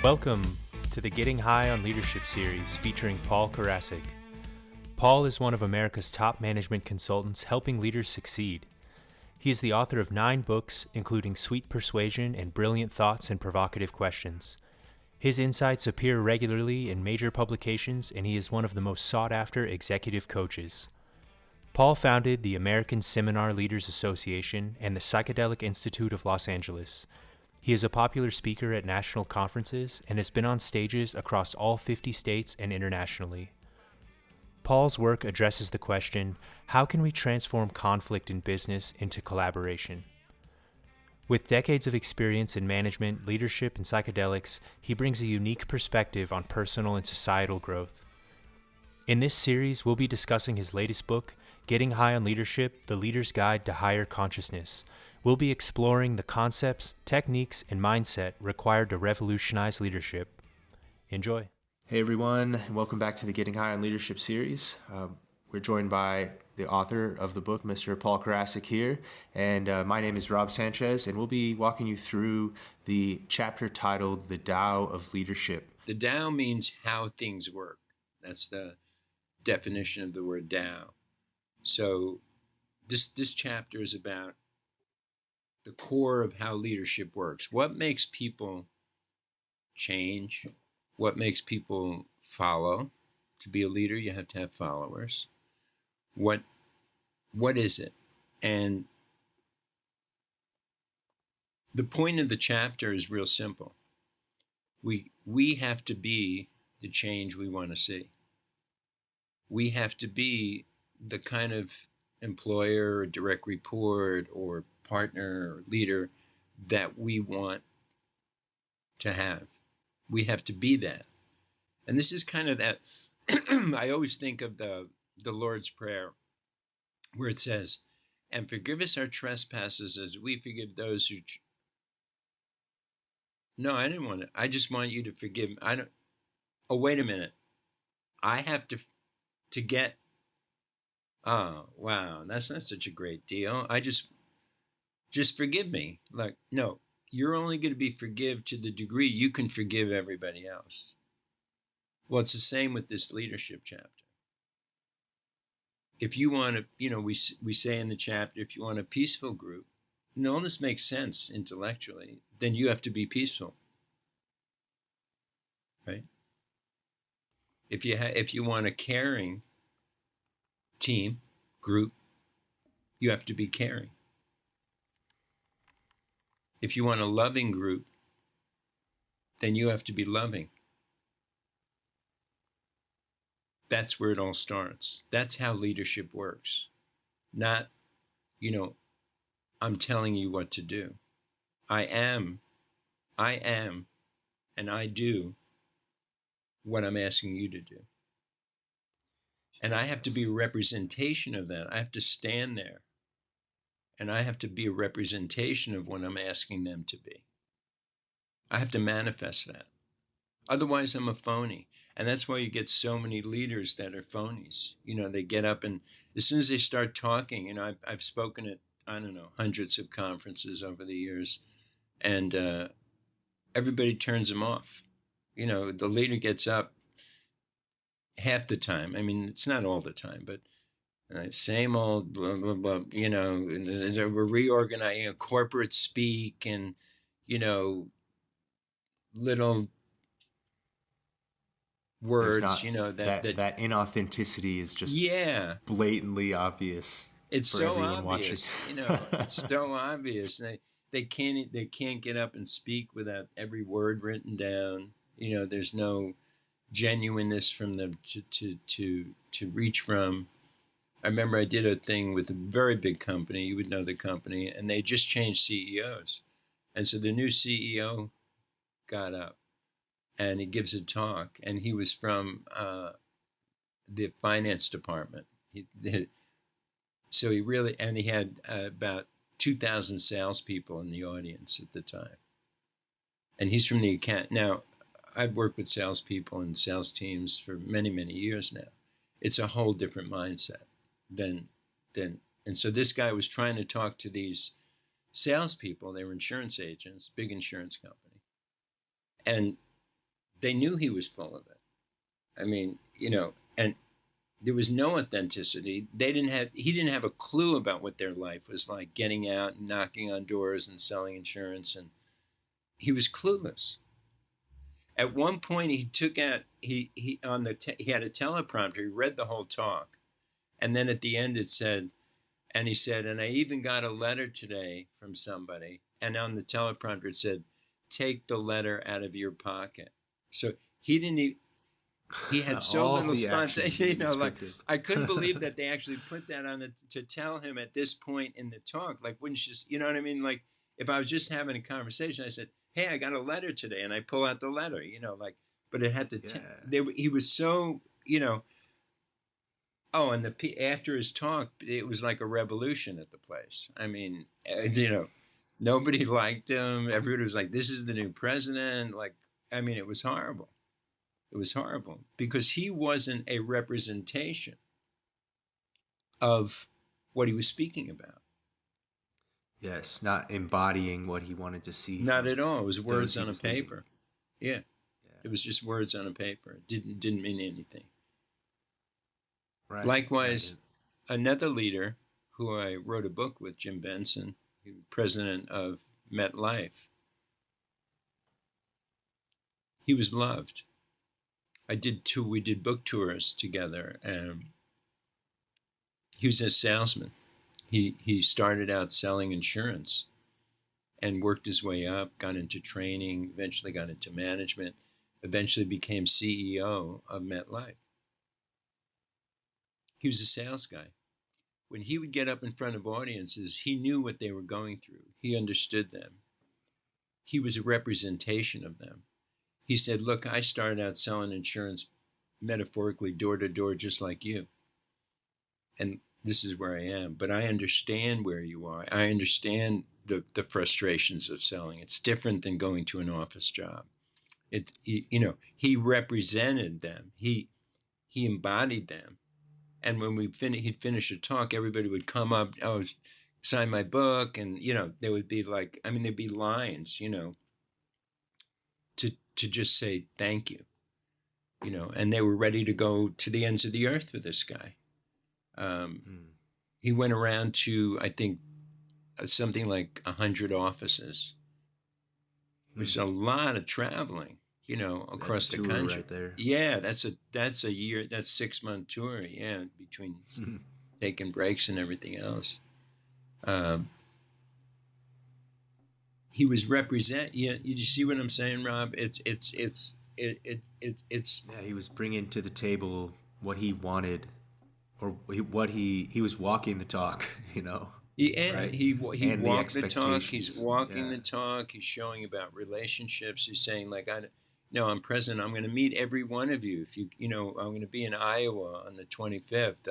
Welcome to the Getting High on Leadership series featuring Paul Karasik. Paul is one of America's top management consultants helping leaders succeed. He is the author of 9 books, including Sweet Persuasion and Brilliant Thoughts and Provocative Questions. His insights appear regularly in major publications, and he is one of the most sought-after executive coaches. Paul founded the American Seminar Leaders Association and the Psychedelic Institute of Los Angeles. He is a popular speaker at national conferences and has been on stages across all 50 states and internationally. Paul's work addresses the question, how can we transform conflict in business into collaboration? With decades of experience in management, leadership, and psychedelics, he brings a unique perspective on personal and societal growth. In this series, we'll be discussing his latest book, Getting High on Leadership, The Leader's Guide to Higher Consciousness. We'll be exploring the concepts, techniques, and mindset required to revolutionize leadership. Enjoy. Hey everyone, and welcome back to the Getting High on Leadership series. We're joined by the author of the book, Mr. Paul Karasik here, and my name is Rob Sanchez, and we'll be walking you through the chapter titled The Tao of Leadership. The Tao means how things work. That's the definition of the word Tao. So this chapter is about the core of how leadership works. What makes people change? What makes people follow? To be a leader, you have to have followers. What is it? And the point of the chapter is real simple. We have to be the change we want to see. We have to be the kind of employer or direct report or partner or leader that we want to have. We have to be that. And this is kind of that, I always think of the Lord's Prayer, where it says, and forgive us our trespasses as we forgive those who... No, I didn't want to. I just want you to forgive. Oh, wait a minute. I have to get... Oh, wow, that's not such a great deal. Just forgive me. Like, no, you're only going to be forgiven to the degree you can forgive everybody else. Well, it's the same with this leadership chapter. If you want to, we say in the chapter, if you want a peaceful group, and all this makes sense intellectually, then you have to be peaceful, right? If you want a caring team, group, you have to be caring. If you want a loving group, then you have to be loving. That's where it all starts. That's how leadership works. Not, I'm telling you what to do. I am, and I do what I'm asking you to do. And I have to be a representation of that. I have to stand there. And I have to be a representation of what I'm asking them to be. I have to manifest that. Otherwise, I'm a phony. And that's why you get so many leaders that are phonies. They get up and as soon as they start talking, I've spoken at, hundreds of conferences over the years. And everybody turns them off. The leader gets up half the time. I mean, it's not all the time, but same old blah, blah, blah, and we're reorganizing corporate speak and, little words, that inauthenticity is just blatantly obvious. It's for so everyone obvious, watching. It's so obvious. They can't get up and speak without every word written down. There's no genuineness from them to reach from. I remember I did a thing with a very big company. You would know the company, and they just changed CEOs, and so the new CEO got up, and he gives a talk, and he was from the finance department. He had about 2,000 salespeople in the audience at the time, and he's from the account. Now, I've worked with salespeople and sales teams for many, many years now. It's a whole different mindset than, and so this guy was trying to talk to these salespeople. They were insurance agents, big insurance company, and they knew he was full of it. I mean, and there was no authenticity. He didn't have a clue about what their life was like, getting out and knocking on doors and selling insurance. And he was clueless. At one point he took out, he had a teleprompter. He read the whole talk. And then at the end it said, and he said, and I even got a letter today from somebody. And on the teleprompter it said, take the letter out of your pocket. So he didn't even, he had so little spontaneity, like I couldn't believe that they actually put that on it to tell him at this point in the talk. Like, wouldn't you, you know what I mean? Like, if I was just having a conversation, I said, hey, I got a letter today, and I pull out the letter, like, but it had to, he was so, oh, and after his talk, it was like a revolution at the place. I mean, nobody liked him. Everybody was like, this is the new president. Like, I mean, it was horrible. It was horrible because he wasn't a representation of what he was speaking about. Yes, not embodying what he wanted to see. Not at all. It was words on a paper. Yeah. It was just words on a paper. It didn't mean anything. Right. Likewise, another leader who I wrote a book with, Jim Benson, president of MetLife, he was loved. We did book tours together. He was a salesman. He started out selling insurance and worked his way up, got into training, eventually got into management, eventually became CEO of MetLife. He was a sales guy. When he would get up in front of audiences, he knew what they were going through. He understood them. He was a representation of them. He said, look, I started out selling insurance metaphorically door to door, just like you. And this is where I am. But I understand where you are. I understand the frustrations of selling. It's different than going to an office job. He represented them. He embodied them. And when he'd finish a talk, everybody would come up, oh, sign my book. And, there would be there'd be lines, to just say thank you, and they were ready to go to the ends of the earth for this guy. He went around to, I think, something like 100 offices, which is a lot of traveling, across the country. Right there. Yeah, that's a year, that's 6-month tour. Yeah, between taking breaks and everything else. He was you see what I'm saying, Rob? It's he was bringing to the table what he wanted, or what he was walking the talk, Yeah, right? He and walked the talk. He's walking the talk. He's showing about relationships. He's saying, like, I'm president. I'm going to meet every one of you. If I'm going to be in Iowa on the 25th.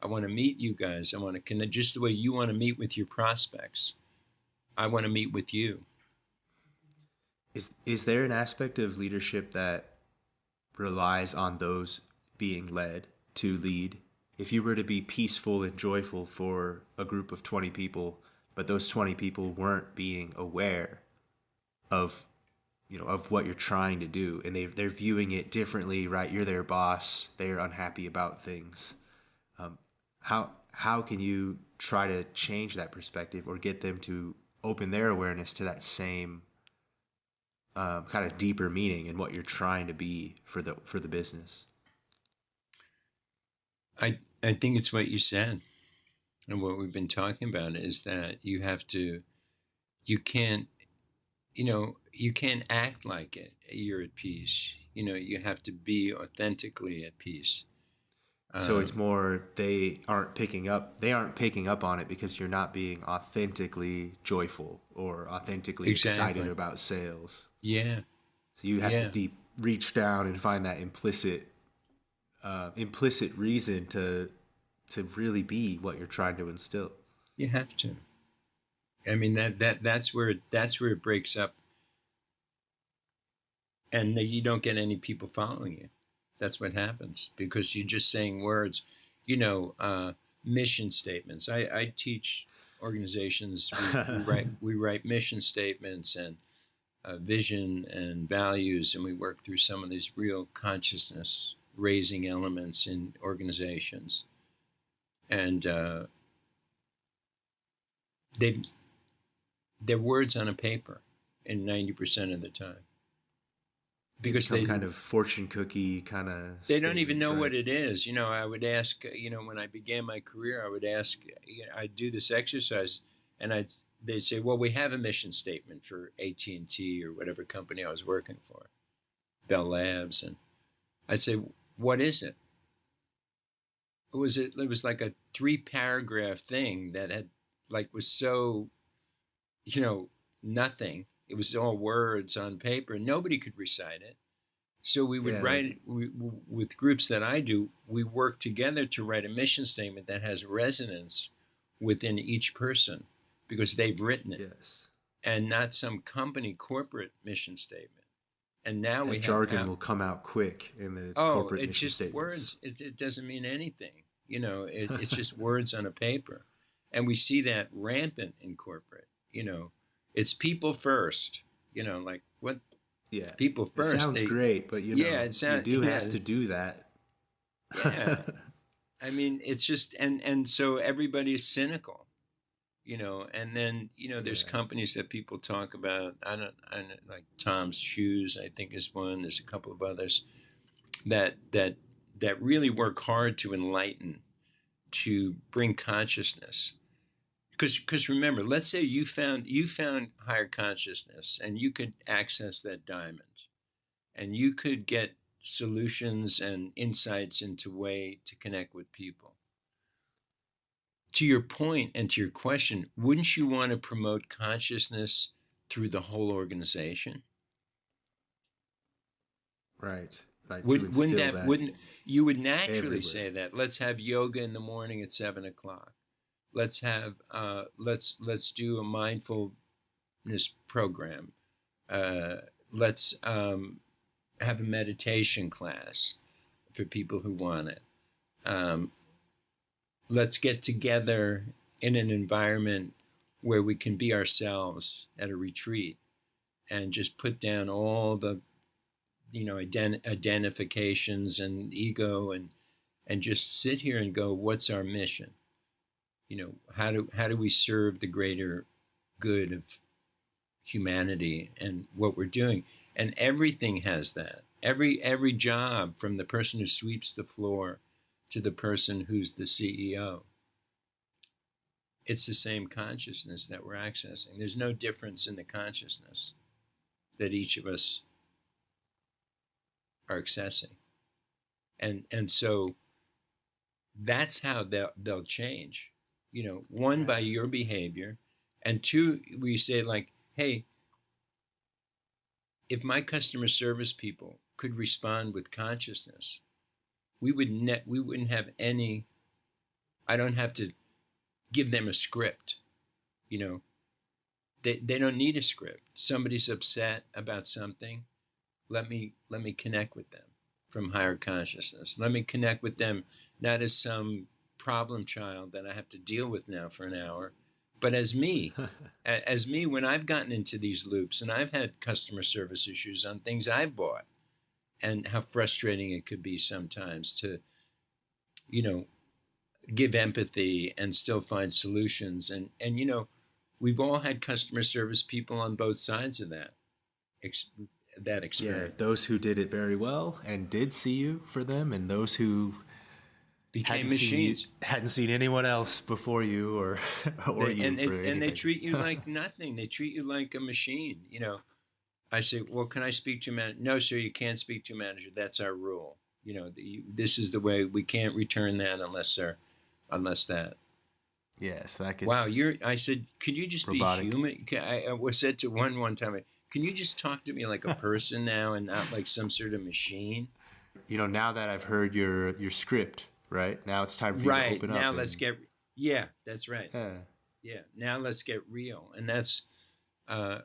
I want to meet you guys. I want to connect just the way you want to meet with your prospects. I want to meet with you. Is there an aspect of leadership that relies on those being led to lead? If you were to be peaceful and joyful for a group of 20 people, but those 20 people weren't being aware of, of what you're trying to do, and they're viewing it differently, right? You're their boss. They're unhappy about things. How can you try to change that perspective or get them to open their awareness to that same kind of deeper meaning in what you're trying to be for the business? I think it's what you said, and what we've been talking about is that you can't act like you're at peace. You have to be authentically at peace. So it's more they aren't picking up on it because you're not being authentically joyful or authentically excited about sales. Yeah. So you have to reach down and find that implicit reason to really be what you're trying to instill. You have to. I mean, that's where it breaks up, and you don't get any people following you. That's what happens because you're just saying words, mission statements. I teach organizations. We write mission statements, and vision and values, and we work through some of these real consciousness raising elements in organizations. And they're words on a paper in 90% of the time. Because they kind of fortune cookie kind of. They don't even know what it is. You know, I would ask. You know, when I began my career, I would ask. I'd do this exercise, and they'd say, "Well, we have a mission statement for AT&T or whatever company I was working for, Bell Labs," and I'd say, "What is it?" It was like a 3-paragraph thing that had was so, nothing. It was all words on paper. Nobody could recite it. So we would write it with groups that I do. We work together to write a mission statement that has resonance within each person because they've written it. Yes. And not some company corporate mission statement. And now that jargon will come out quick in the corporate mission statements. It's just words. It doesn't mean anything. It's just words on a paper. And we see that rampant in corporate. It's people first, like what? Yeah. People first. It sounds great, but you do have to do that. Yeah. I mean, it's just, and so everybody's cynical, and then, there's companies that people talk about. I don't like Tom's Shoes, I think is one. There's a couple of others that really work hard to enlighten, to bring consciousness. Because remember, let's say you found higher consciousness and you could access that diamond and you could get solutions and insights into way to connect with people. To your point and to your question, wouldn't you want to promote consciousness through the whole organization? Right. Wouldn't you would naturally everywhere. say that? Let's have yoga in the morning at 7:00. Let's have let's do a mindfulness program. Let's have a meditation class for people who want it. Let's get together in an environment where we can be ourselves at a retreat and just put down all the identifications and ego and just sit here and go, what's our mission? How do we serve the greater good of humanity and what we're doing? And everything has that. Every job, from the person who sweeps the floor to the person who's the CEO, it's the same consciousness that we're accessing. There's no difference in the consciousness that each of us are accessing. And so that's how they'll change. One, by your behavior, and two, we say like, hey, if my customer service people could respond with consciousness, we wouldn't have any. I don't have to give them a script. They don't need a script. Somebody's upset about something. Let me connect with them from higher consciousness. Let me connect with them not as some problem child that I have to deal with now for an hour, but as me, when I've gotten into these loops and I've had customer service issues on things I've bought, and how frustrating it could be sometimes to, give empathy and still find solutions. And we've all had customer service people on both sides of that experience. Yeah, those who did it very well and did see you for them, and those who became machines. Hadn't seen anyone else before you or and they treat you like nothing. They treat you like a machine. I say, well, can I speak to a manager? No, sir, you can't speak to a manager. That's our rule. This is the way. We can't return that unless that. Yes, that gets. Wow, I said, could you just robotic. Be human? I was said to one time, can you just talk to me like a person now and not like some sort of machine? Now that I've heard your script, right? Now it's time for you to open up. Right, now let's get... Yeah, that's right. Yeah, now let's get real. And that's... as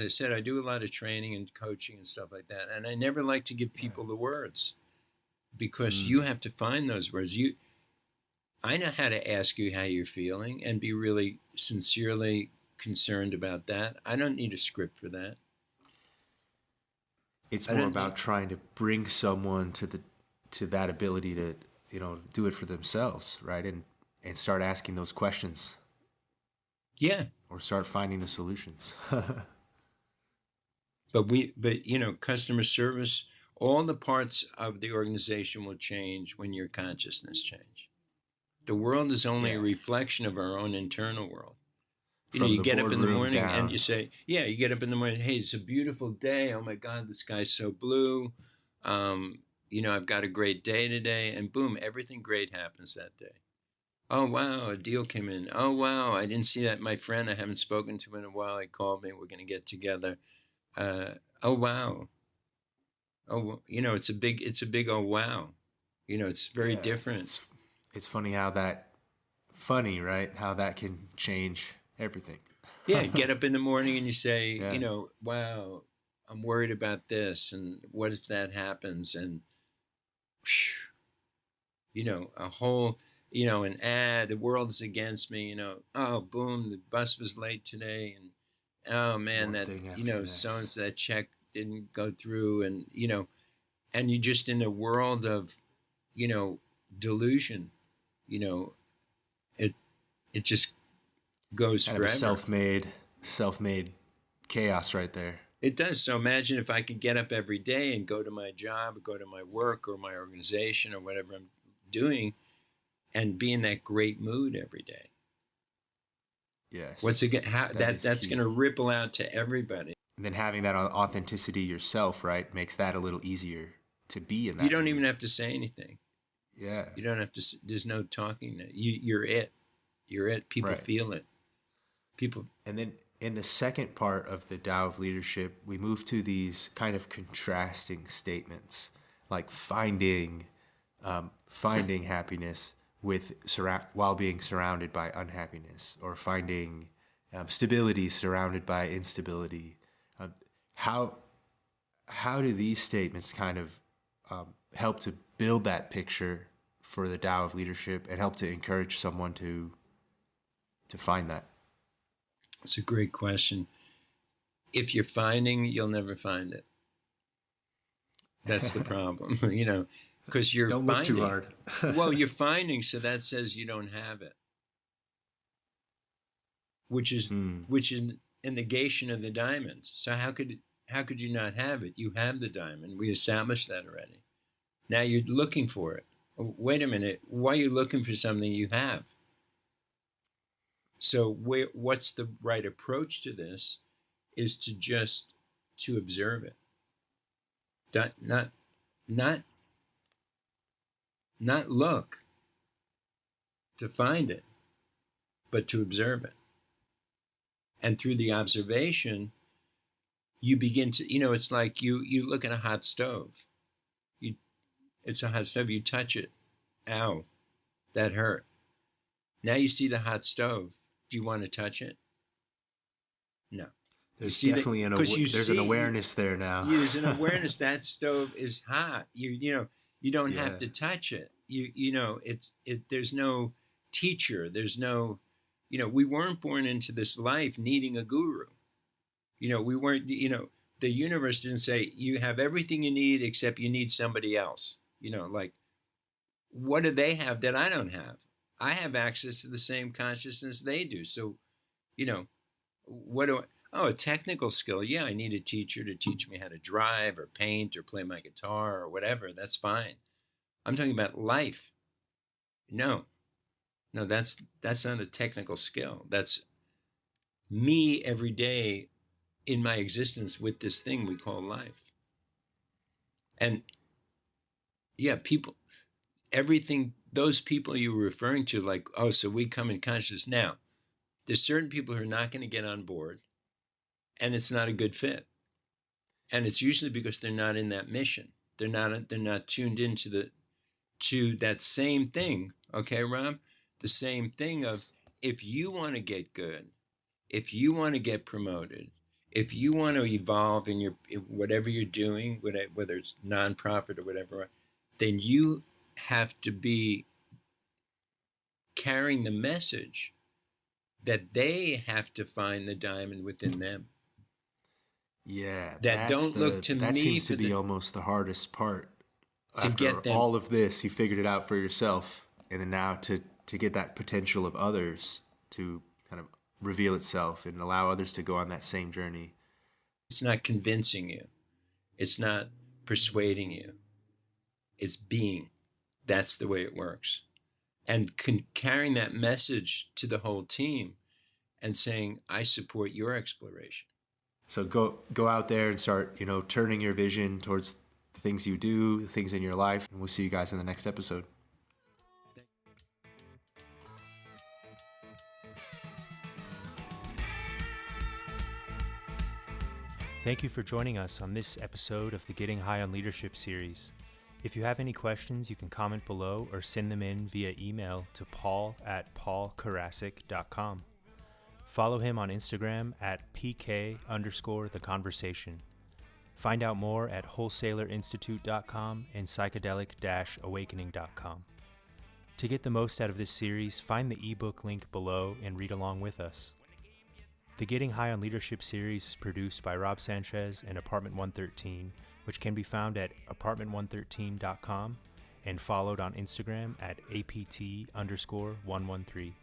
I said, I do a lot of training and coaching and stuff like that. And I never like to give people the words because you have to find those words. I know how to ask you how you're feeling and be really sincerely concerned about that. I don't need a script for that. It's more about trying to bring someone to that ability to, do it for themselves, right? And start asking those questions. Yeah. Or start finding the solutions. But customer service, all the parts of the organization will change when your consciousness change. The world is only a reflection of our own internal world. You get up in the morning and you say, you get up in the morning, hey, it's a beautiful day. Oh my God, the sky's so blue. I've got a great day today, and boom, everything great happens that day. Oh, wow, a deal came in. Oh, wow, I didn't see that. My friend I haven't spoken to in a while, he called me. We're going to get together. Oh, wow. Oh, it's a big, oh, wow. It's very different. It's funny right? How that can change everything. Yeah, get up in the morning and you say, wow, I'm worried about this. And what if that happens? And, a whole, an ad, the world is against me, oh, boom, the bus was late today. And, oh, man, that, so-and-so, that check didn't go through. And, and you're just in a world of, delusion, it just goes kind forever. Of self-made chaos right there. It does. So imagine if I could get up every day and go to my job or go to my work or my organization or whatever I'm doing and be in that great mood every day. Yes. What's again? That's going to ripple out to everybody. And then having that authenticity yourself, right, makes that a little easier to be in that. You don't even have to say anything. Yeah. You don't have to. There's no talking. You're it. You're it. People feel it. People. And then in the second part of the Tao of Leadership, we move to these kind of contrasting statements, like finding happiness while being surrounded by unhappiness, or finding stability surrounded by instability. How do these statements kind of help to build that picture for the Tao of Leadership and help to encourage someone to find that? It's a great question. If you're finding, you'll never find it. That's the problem, because you're don't finding. Look too hard. Well, you're finding, so that says you don't have it, which is a negation of the diamond. So how could you not have it? You have the diamond. We established that already. Now you're looking for it. Wait a minute. Why are you looking for something you have? So what's the right approach to this is to observe it. Not look to find it, but to observe it. And through the observation, you begin to, it's like you look at a hot stove. It's a hot stove, you touch it. Ow, that hurt. Now you see the hot stove. Do you want to touch it? No. There's definitely an awareness there now. There's an awareness that stove is hot. You don't have to touch it. There's no teacher. There's no, we weren't born into this life needing a guru. We weren't, the universe didn't say you have everything you need except you need somebody else. Like, what do they have that I don't have? I have access to the same consciousness they do. So, a technical skill. Yeah, I need a teacher to teach me how to drive or paint or play my guitar or whatever. That's fine. I'm talking about life. No, that's not a technical skill. That's me every day in my existence with this thing we call life. And those people you were referring to, like, oh, so we come in consciousness. Now, there's certain people who are not going to get on board, and it's not a good fit. And it's usually because they're not in that mission. They're not tuned into to that same thing. Okay, Rob? The same thing of, if you want to get good, if you want to get promoted, if you want to evolve in whatever you're doing, whether it's nonprofit or whatever, then you have to be carrying the message that they have to find the diamond within them. Yeah, That don't look to that me seems to for be almost the hardest part. to After get them. all of this, you figured it out for yourself, and then now to get that potential of others to kind of reveal itself and allow others to go on that same journey. It's not convincing you. It's not persuading you. It's being. That's the way it works. And carrying that message to the whole team and saying, I support your exploration. So go out there and start, turning your vision towards the things you do, the things in your life, and we'll see you guys in the next episode. Thank you for joining us on this episode of the Getting High on Leadership series. If you have any questions, you can comment below or send them in via email to paul@paulkarasik.com. Follow him on Instagram at PK_theconversation. Find out more at wholesalerinstitute.com and psychedelic-awakening.com. To get the most out of this series, find the ebook link below and read along with us. The Getting High on Leadership series is produced by Rob Sanchez and Apartment 113, which can be found at apartment113.com and followed on Instagram at APT_113.